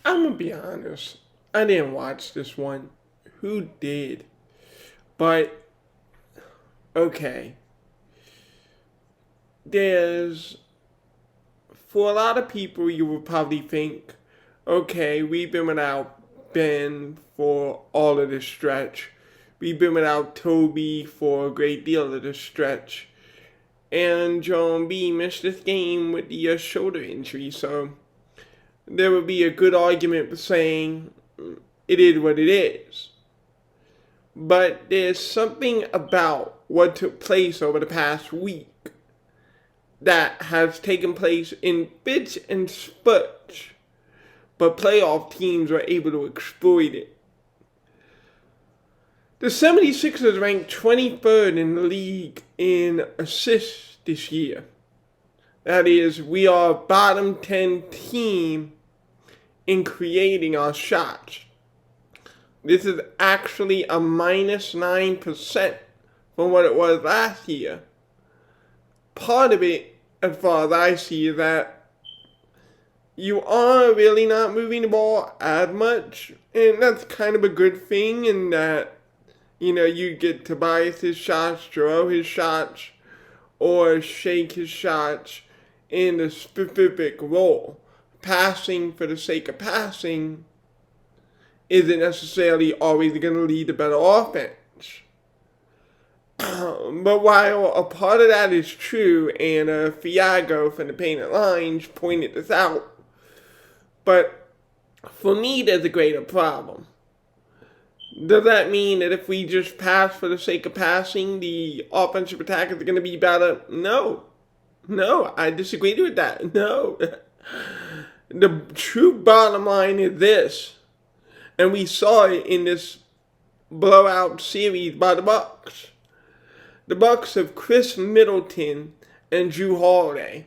I'm gonna be honest. I didn't watch this one. Who did? But okay. There's for a lot of people you would probably think, okay, we've been without Ben for all of this stretch. We've been without Tobi for a great deal of this stretch. And Joel Embiid missed this game with the shoulder injury, so there would be a good argument for saying it is what it is. But there's something about what took place over the past week that has taken place in bits and spurts, but playoff teams were able to exploit it. The 76ers ranked 23rd in the league in assists this year. That is, we are a bottom 10 team in creating our shots. This is actually a minus 9% from what it was last year. Part of it, as far as I see, is that you are really not moving the ball as much, and that's kind of a good thing in that, you get Tobias his shots, Jrue his shots, or Shake his shots in a specific role. Passing for the sake of passing isn't necessarily always going to lead to better offense. But while a part of that is true, and Fiago from the Painted Lines pointed this out, but for me there's a greater problem. Does that mean that if we just pass for the sake of passing, the offensive attack is going to be better? No, I disagree with that. No. The true bottom line is this, and we saw it in this blowout series by the Bucks. The Bucks have Chris Middleton and Jrue Holiday.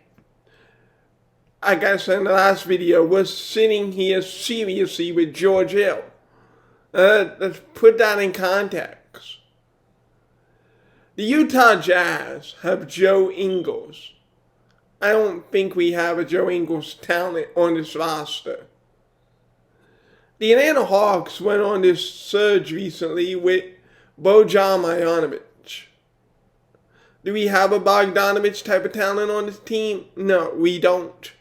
I guess in the last video, we're sitting here seriously with George Hill. Let's put that in context. The Utah Jazz have Joe Ingles. I don't think we have a Joe Ingles talent on this roster. The Atlanta Hawks went on this surge recently with Bojan Marjanovic. Do we have a Bogdanovich type of talent on this team? No, we don't.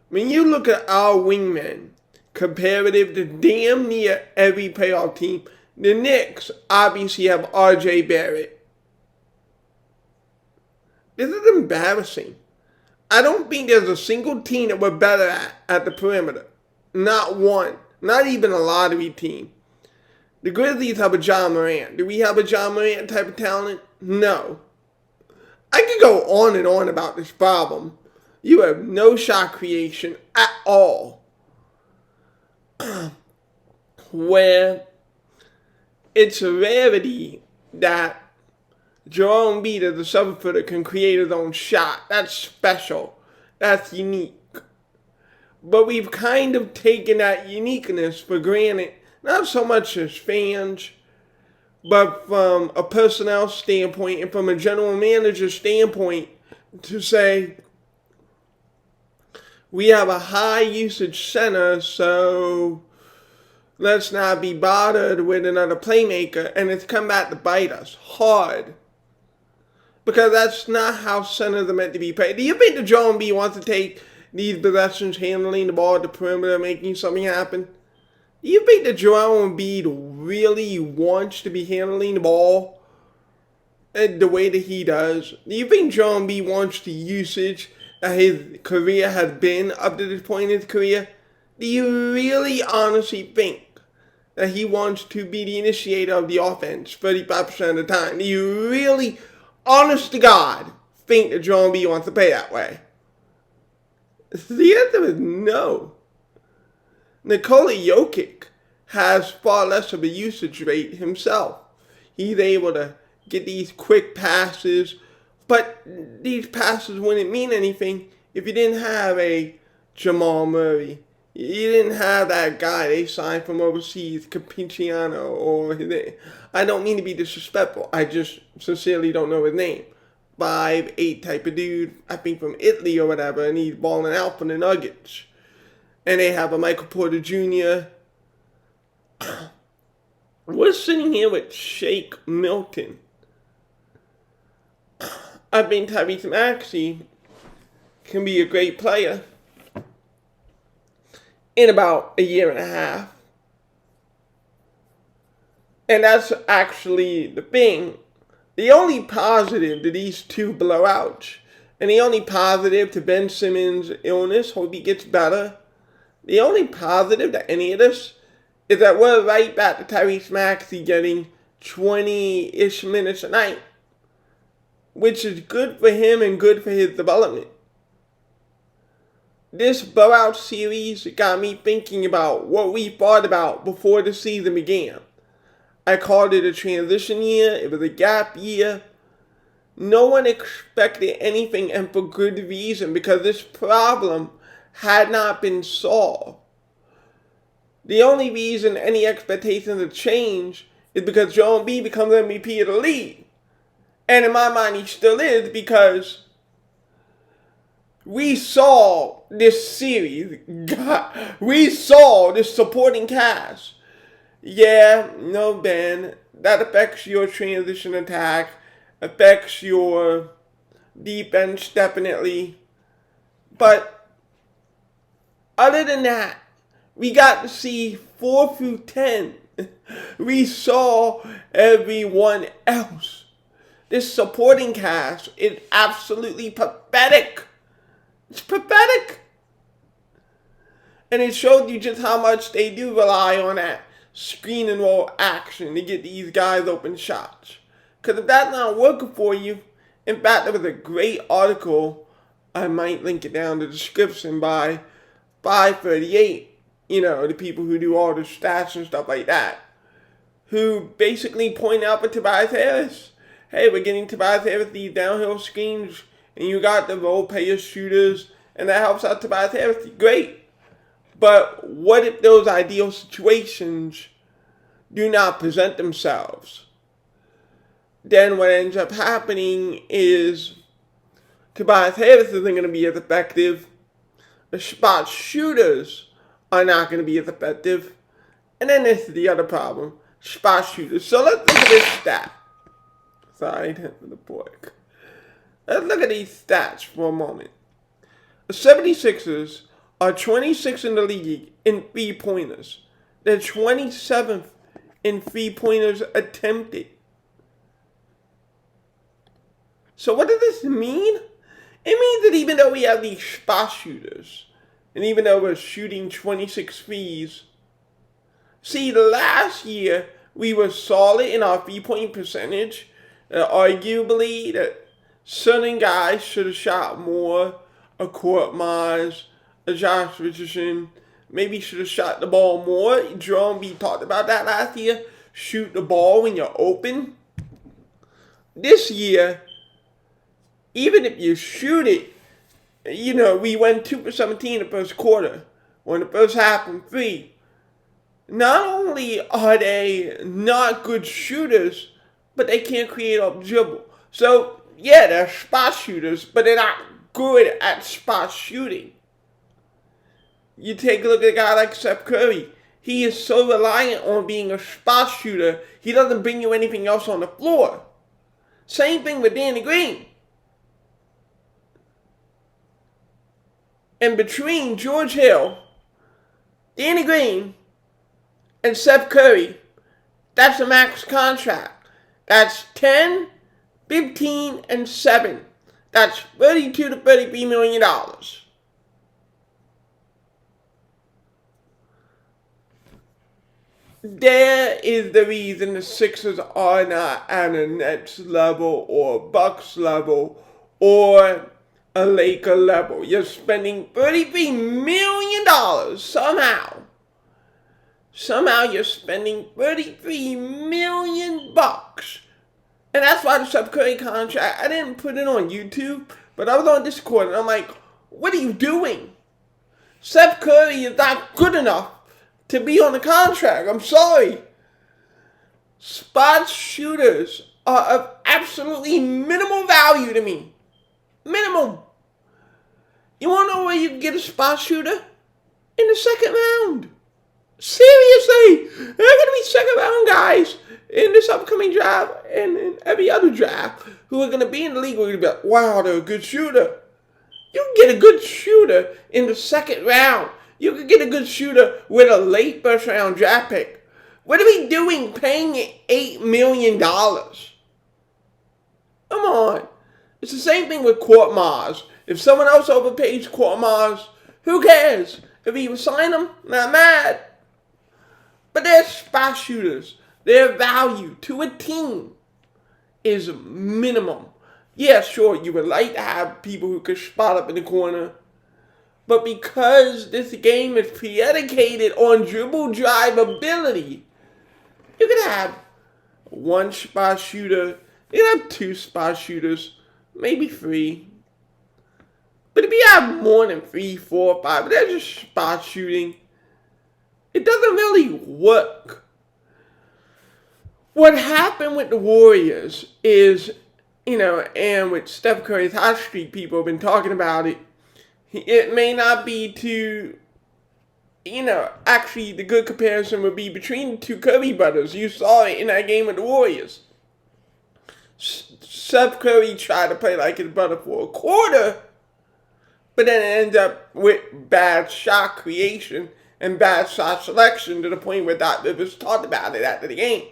When you look at our wingmen, comparative to damn near every playoff team, the Knicks obviously have R.J. Barrett. This is embarrassing. I don't think there's a single team that we're better at the perimeter. Not one. Not even a lottery team. The Grizzlies have a John Morant. Do we have a John Morant type of talent? No. I could go on and on about this problem. You have no shot creation at all. Where it's a rarity that Joel Embiid as a 7-footer can create his own shot. That's special. That's unique. But we've kind of taken that uniqueness for granted, not so much as fans, but from a personnel standpoint and from a general manager standpoint, to say we have a high usage center, so let's not be bothered with another playmaker, and it's come back to bite us hard. Because that's not how centers are meant to be played. Do you think that Joel Embiid wants to take these possessions handling the ball at the perimeter, making something happen? Do you think that Joel Embiid really wants to be handling the ball the way that he does? Do you think Joel Embiid wants the usage that his career has been up to this point in his career? Do you really honestly think that he wants to be the initiator of the offense 35% of the time? Do you really, honest to God, think that Joel Embiid wants to play that way? The answer is no. Nikola Jokic has far less of a usage rate himself. He's able to get these quick passes, but these passes wouldn't mean anything if you didn't have a Jamal Murray. You didn't have that guy they signed from overseas, Capiciano, or I don't mean to be disrespectful. I just sincerely don't know his name. 5'8" type of dude, I think from Italy or whatever, and he's balling out for the Nuggets. and they have a Michael Porter Jr. We're sitting here with Shake Milton. I think Tyrese Maxey can be a great player in about a year and a half. And that's actually the thing. The only positive to these two blowouts, and the only positive to Ben Simmons' illness, hope he gets better, the only positive to any of this is that we're right back to Tyrese Maxey getting 20-ish minutes a night, which is good for him and good for his development. This blowout series got me thinking about what we thought about before the season began. I called it a transition year. It was a gap year. No one expected anything, and for good reason, because this problem had not been solved. The only reason any expectations have changed is because Joel Embiid becomes MVP of the league. And in my mind, he still is, because we saw this series. We saw this supporting cast. Yeah, no, Ben, that affects your transition attack, affects your defense definitely. But other than that, we got to see 4 through 10. We saw everyone else. This supporting cast is absolutely pathetic. It's pathetic. And it showed you just how much they do rely on that screen and roll action to get these guys open shots. Because if that's not working for you, in fact, there was a great article, I might link it down in the description, by 538, the people who do all the stats and stuff like that, who basically point out for Tobias Harris, hey, we're getting Tobias Harris these downhill screens, and you got the role player shooters, and that helps out Tobias Harris. Great. But what if those ideal situations do not present themselves? Then what ends up happening is Tobias Harris isn't going to be as effective. The spot shooters are not going to be as effective. And then this is the other problem. Spot shooters. So let's look at this stat. Sorry, I didn't have the fork. Let's look at these stats for a moment. The 76ers are 26th in the league in 3-pointers. They're 27th in 3-pointers attempted. So what does this mean? It means that even though we have these spot shooters, and even though we're shooting 26 threes, see, last year we were solid in our 3-point percentage. Arguably, that certain guys should have shot more. A Court Mars, a Josh Richardson, maybe should have shot the ball more. Joel Embiid talked about that last year. Shoot the ball when you're open. This year, even if you shoot it, we went 2 for 17 in the first quarter. When the first half from 3. Not only are they not good shooters, but they can't create off dribble. So, yeah, they're spot shooters, but they're not good at spot shooting. You take a look at a guy like Steph Curry. He is so reliant on being a spot shooter, he doesn't bring you anything else on the floor. Same thing with Danny Green. And between George Hill, Danny Green, and Steph Curry, that's a max contract. That's 10, 15, and 7. That's $32 to $33 million. There is the reason the Sixers are not at a Nets level or Bucks level or a Laker level. You're spending $33 million somehow. Somehow you're spending $33 million. And that's why the Steph Curry contract, I didn't put it on YouTube, but I was on Discord and I'm like, what are you doing? Steph Curry is not good enough to be on the contract. I'm sorry. Spot shooters are of absolutely minimal value to me. Minimum. You want to know where you can get a spot shooter? in the second round. Seriously, there are going to be second round guys in this upcoming draft and in every other draft who are going to be in the league. We're going to be like, wow, they're a good shooter. You can get a good shooter in the second round. You can get a good shooter with a late first round draft pick. What are we doing paying $8 million? Come on. It's the same thing with Court Mars. If someone else overpays Court Mars, who cares? If he sign them, not mad. But they're spot shooters. Their value to a team is minimum. Yeah, sure, you would like to have people who could spot up in the corner. But because this game is predicated on dribble drive ability, you can have one spot shooter, you can have two spot shooters, maybe three. But if you have more than 3, 4, 5, they're just spot shooting. It doesn't really work. What happened with the Warriors is, and with Steph Curry's hot streak, people have been talking about it. It may not be too, actually the good comparison would be between the two Curry brothers. You saw it in that game with the Warriors. Steph Curry tried to play like his brother for a quarter, but then it ends up with bad shot creation and bad shot selection to the point where Doc Rivers talked about it after the game.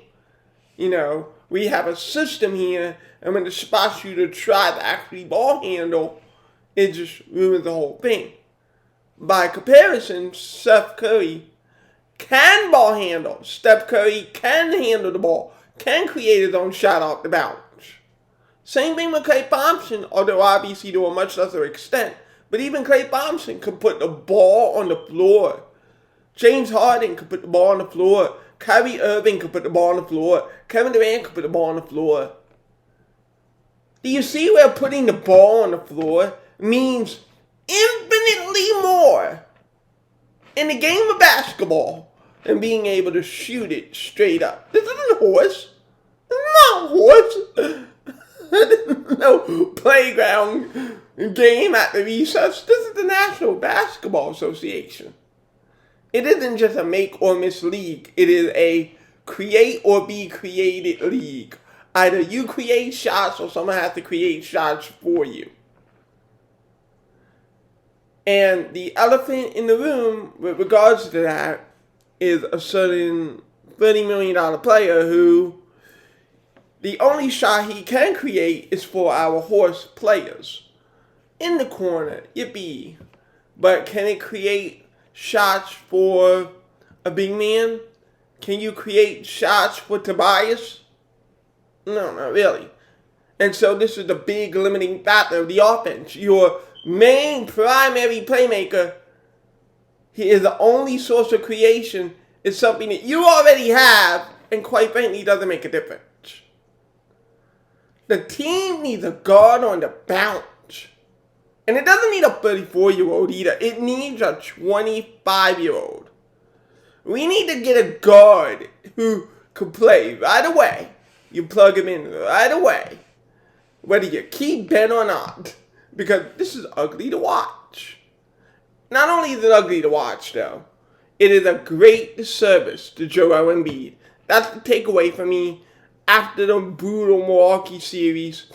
We have a system here, and when the spot shooter tries to actually ball handle, it just ruins the whole thing. By comparison, Steph Curry can ball handle. Steph Curry can handle the ball, can create his own shot off the bounce. Same thing with Klay Thompson, although obviously to a much lesser extent. But even Klay Thompson could put the ball on the floor. James Harden could put the ball on the floor. Kyrie Irving could put the ball on the floor. Kevin Durant could put the ball on the floor. Do you see where putting the ball on the floor means infinitely more in the game of basketball than being able to shoot it straight up? This isn't a horse. This is not a horse. This is no playground game at the recess. This is the National Basketball Association. It isn't just a make or miss league. It is a create or be created league. Either you create shots or someone has to create shots for you. And the elephant in the room with regards to that is a certain $30 million player who the only shot he can create is for our horse players. In the corner, yippee. But can it create shots for a big man? Can you create shots for Tobias? No, not really. And so this is the big limiting factor of the offense. Your main primary playmaker, he is the only source of creation, is something that you already have, and quite frankly doesn't make a difference. The team needs a guard on the bounce. And it doesn't need a 34-year-old either. It needs a 25-year-old. We need to get a guard who can play right away. You plug him in right away. Whether you keep Ben or not. Because this is ugly to watch. Not only is it ugly to watch, though, it is a great disservice to Joel Embiid. That's the takeaway for me after the brutal Milwaukee series.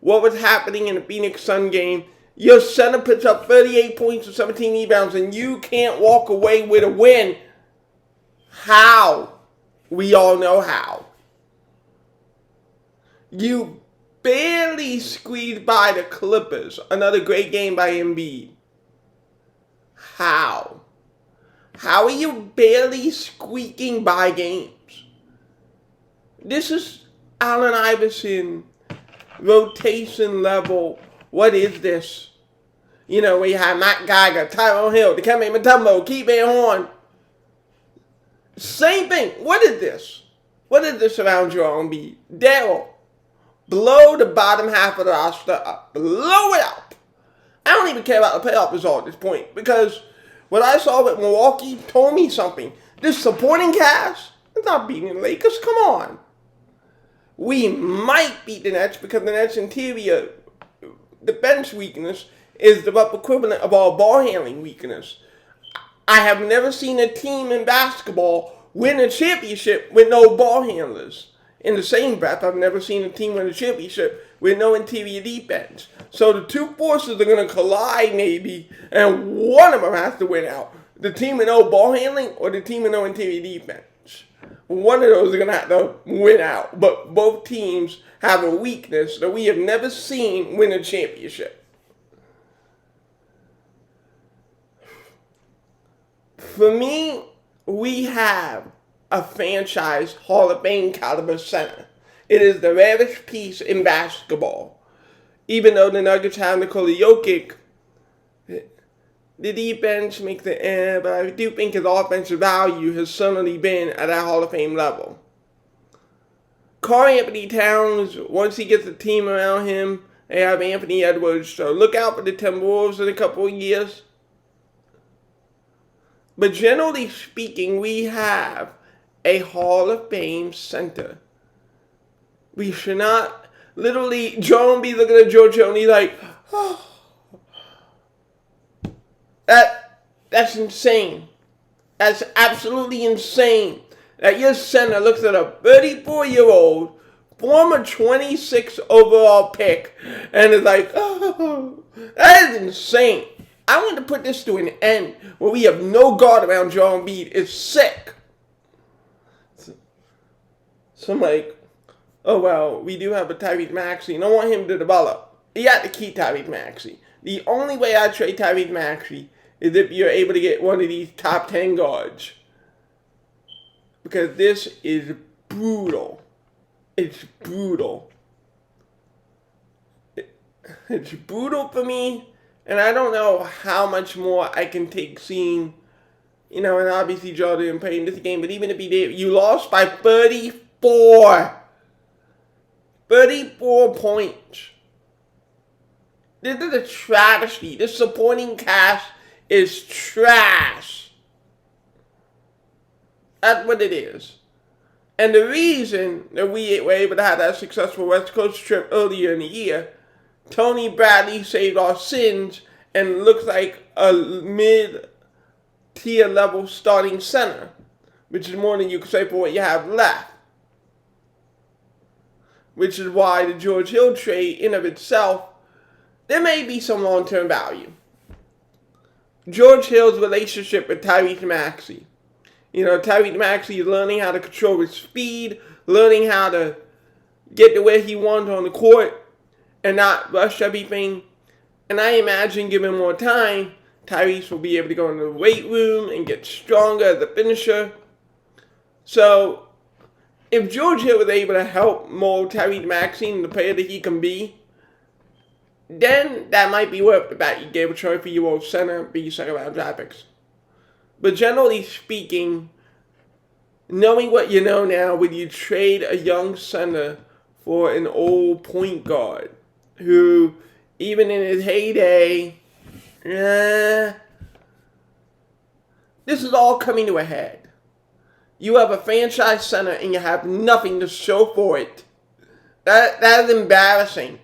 What was happening in the Phoenix Sun game. Your center puts up 38 points and 17 rebounds, and you can't walk away with a win. How? We all know how. You barely squeezed by the Clippers. Another great game by Embiid. How? How are you barely squeaking by games? This is Allen Iverson rotation level. What is this? We have Matt Geiger, Tyrone Hill, Dikembe Mutombo, Keith Van Horn. Same thing. What is this? What is this around Joel Embiid? Daryl, blow the bottom half of the roster up. Blow it up. I don't even care about the playoff result at this point because what I saw with Milwaukee told me something. This supporting cast is not beating the Lakers. Come on. We might beat the Nets because the Nets' interior defense weakness is the rough equivalent of our ball handling weakness. I have never seen a team in basketball win a championship with no ball handlers. In the same breath, I've never seen a team win a championship with no interior defense. So the two forces are going to collide maybe, and one of them has to win out. The team with no ball handling or the team with no interior defense. One of those are going to have to win out. But both teams have a weakness that we have never seen win a championship. For me, we have a franchise Hall of Fame caliber center. It is the rarest piece in basketball. Even though the Nuggets have Nikola Jokic, the defense makes the but I do think his offensive value has suddenly been at that Hall of Fame level. Karl Anthony Towns, once he gets a team around him, they have Anthony Edwards, so look out for the Timberwolves in a couple of years. But generally speaking, we have a Hall of Fame center. We should not, literally, Joel Embiid looking at George Hill and he's like, oh. That's insane. That's absolutely insane. That your center looks at a 34-year-old, former 26 overall pick, and is like, oh, that is insane. I want to put this to an end where we have no guard around Joel Embiid. It's sick. So I'm like, oh, well, we do have a Tyrese Maxey, and I want him to develop. You got to keep Tyrese Maxey. The only way I trade Tyrese Maxey is if you're able to get one of these top 10 guards. Because this is brutal. It's brutal. It's brutal for me. And I don't know how much more I can take seeing, and obviously Joel didn't play in this game, but even if he did, you lost by 34. 34 points. This is a travesty. This supporting cast is trash. That's what it is. And the reason that we were able to have that successful West Coast trip earlier in the year, Tony Bradley saved our sins and looks like a mid-tier level starting center, which is more than you can say for what you have left. Which is why the George Hill trade in of itself, there may be some long-term value. George Hill's relationship with Tyrese Maxey. Tyrese Maxey is learning how to control his speed, learning how to get to where he wants on the court, and not rush everything. And I imagine, given more time, Tyrese will be able to go into the weight room and get stronger as a finisher. So, if George Hill was able to help mold Tyrese Maxey into the player that he can be, then that might be worth the bet you gave a trophy you old center be second round draft picks. But generally speaking, knowing what you know now, would you trade a young center for an old point guard who, even in his heyday, this is all coming to a head. You have a franchise center and you have nothing to show for it. That is embarrassing.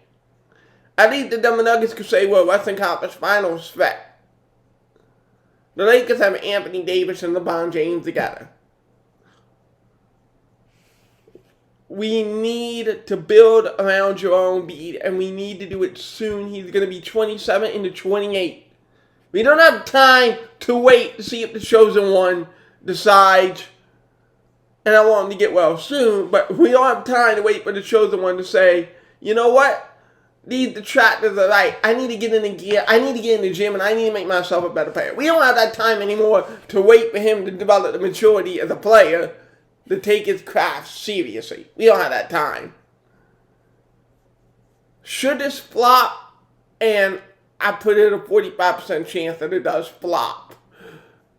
At least the Denver Nuggets could say, well, Western Conference Finals threat. The Lakers have Anthony Davis and LeBron James together. We need to build around Joel Embiid, and we need to do it soon. He's going to be 27 into 28. We don't have time to wait to see if the chosen one decides. And I want him to get well soon, but we don't have time to wait for the chosen one to say, you know what? These detractors are right. I need to get in the gear. I need to get in the gym, and I need to make myself a better player. We don't have that time anymore to wait for him to develop the maturity as a player to take his craft seriously. We don't have that time. Should this flop, and I put it a 45% chance that it does flop.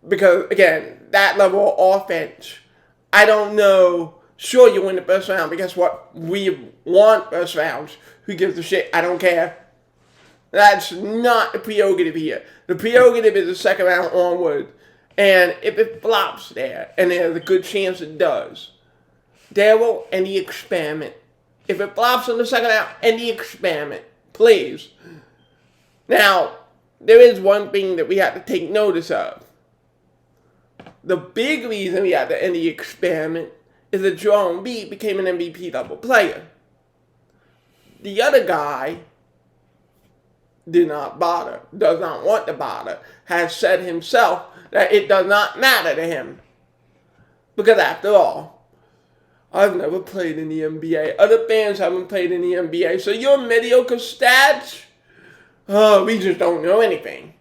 Because, again, that level of offense, I don't know. Sure, you win the first round, but guess what? We want first rounds. Who gives a shit? I don't care. That's not the prerogative here. The prerogative is the second round onward. And if it flops there, and there's a good chance it does, Daryl, end the experiment. If it flops in the second round, end the experiment. Please. Now, there is one thing that we have to take notice of. The big reason we had to end the experiment is that Joel Embiid became an MVP level player. The other guy did not bother, does not want to bother, has said himself that it does not matter to him. Because after all, I've never played in the NBA. Other fans haven't played in the NBA. So your mediocre stats, we just don't know anything.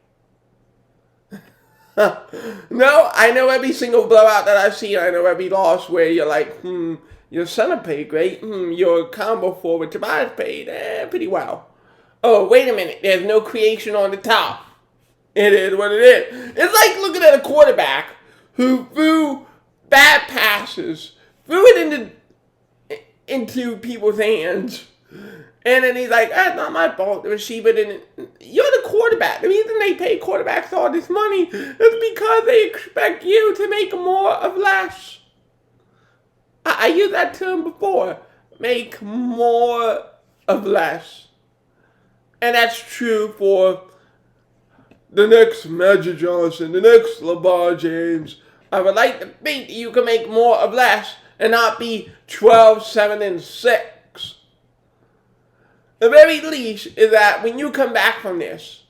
No, I know every single blowout that I've seen. I know every loss where you're like, your center played great. Your combo forward Tobias played pretty well. Oh, wait a minute. There's no creation on the top. It is what it is. It's like looking at a quarterback who threw bad passes, threw it into people's hands, and then he's like, that's not my fault. The receiver didn't. You're the quarterback. The reason they pay quarterbacks all this money is because they expect you to make more of less. I used that term before. Make more of less. And that's true for the next Magic Johnson, the next LeBron James. I would like to think that you can make more of less and not be 12, 7, and 6. The very least is that when you come back from this,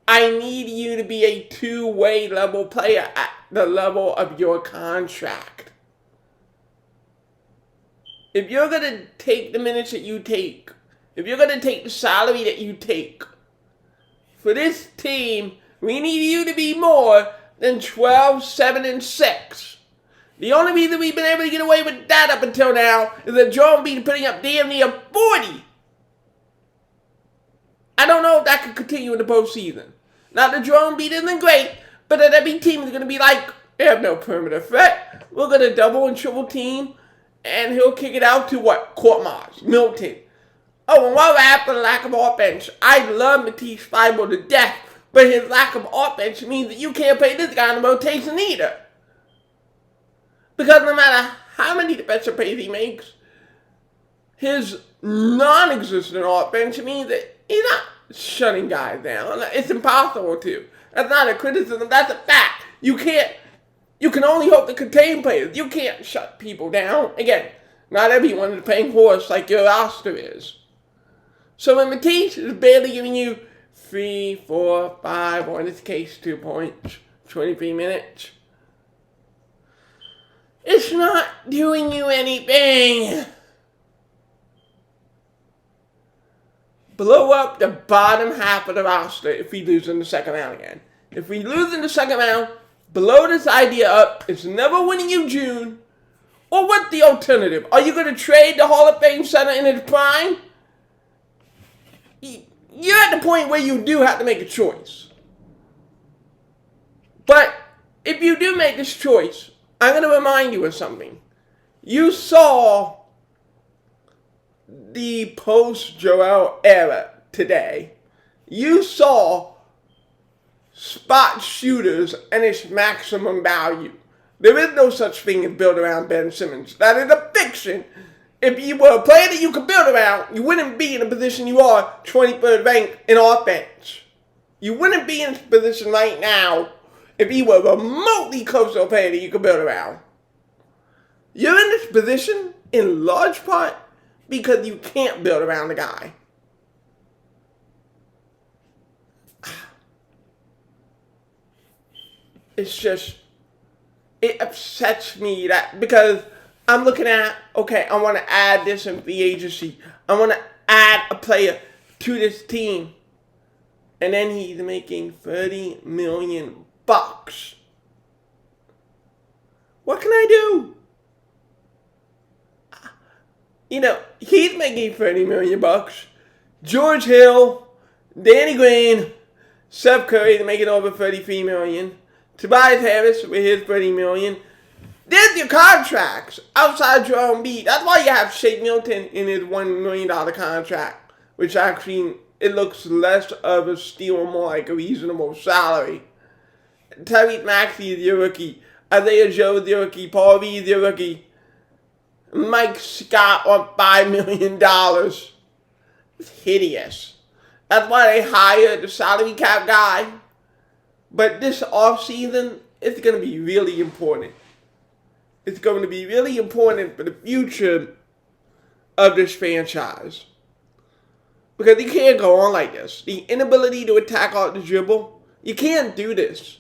I need you to be a two-way level player at the level of your contract. If you're going to take the minutes that you take, if you're going to take the salary that you take, for this team, we need you to be more than 12, 7, and 6. The only reason we've been able to get away with that up until now is that Joel Embiid putting up damn near 40. I don't know if that could continue in the postseason. Not that Joel Embiid isn't great, but that every team is going to be like, they have no perimeter threat. We're going to double and triple team, and he'll kick it out to what? Korkmaz, Milton. Oh, and while we're after the lack of offense, I love Matisse Thybulle to death, but his lack of offense means that you can't play this guy in the rotation either. Because no matter how many defensive plays he makes, his non-existent offense means that he's not shutting guys down. It's impossible to. That's not a criticism, that's a fact. You can only hope to contain players. You can't shut people down. Again, not everyone is playing horse like your roster is. So when Matisse is barely giving you 3, 4, 5, or in this case 2 points, 23 minutes, it's not doing you anything. Blow up the bottom half of the roster if we lose in the second round again. If we lose in the second round, blow this idea up. It's never winning you June. Or what's the alternative? Are you going to trade the Hall of Fame center in his prime? You're at the point where you do have to make a choice. But if you do make this choice, I'm going to remind you of something. You saw the post-Joel era today. You saw spot shooters and its maximum value. There is no such thing as built around Ben Simmons. That is a fiction. If you were a player that you could build around, you wouldn't be in the position you are, 23rd ranked in offense. You wouldn't be in this position right now if you were remotely close to a player that you could build around. You're in this position in large part because you can't build around the guy. It's just, it upsets me that, because I'm looking at, okay, I want to add this in free agency. I want to add a player to this team. And then he's making $30 million. What can I do? You know, he's making $30 million. George Hill, Danny Green, Seth Curry to make it over $33 million. Tobias Harris with his $30 million. There's your contracts outside Joel Embiid. That's why you have Shake Milton in his $1 million contract, which actually, it looks less of a steal and more like a reasonable salary. Tyrese Maxey is your rookie. Isaiah Joe is your rookie. Paul Reed is your rookie. Mike Scott on $5 million. It's hideous. That's why they hired the salary cap guy. But this offseason, it's going to be really important. It's going to be really important for the future of this franchise. Because you can't go on like this. The inability to attack off the dribble, you can't do this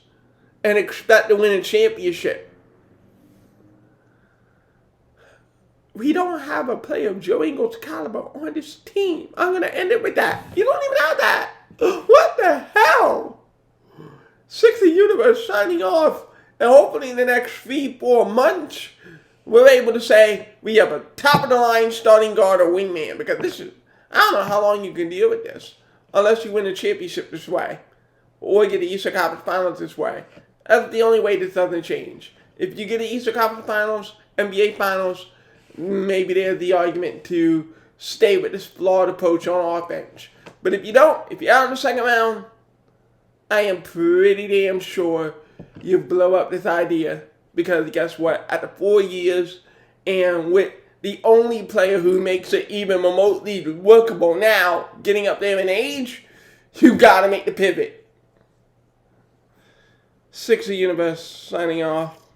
and expect to win a championship. We don't have a player of Joe Ingles' caliber on this team. I'm going to end it with that. You don't even have that. What the hell? 60 Universe signing off. And hopefully in the next 3-4 months, we're able to say we have a top-of-the-line starting guard or wingman. Because this is, I don't know how long you can deal with this. Unless you win a championship this way. Or get the Eastern Conference Finals this way. That's the only way this doesn't change. If you get the Eastern Conference Finals, NBA Finals, maybe there's the argument to stay with this flawed approach on offense. But if you don't, if you're out in the second round, I am pretty damn sure you blow up this idea. Because guess what? After 4 years, and with the only player who makes it even remotely workable now, getting up there in age, you got to make the pivot. 60 Universe signing off.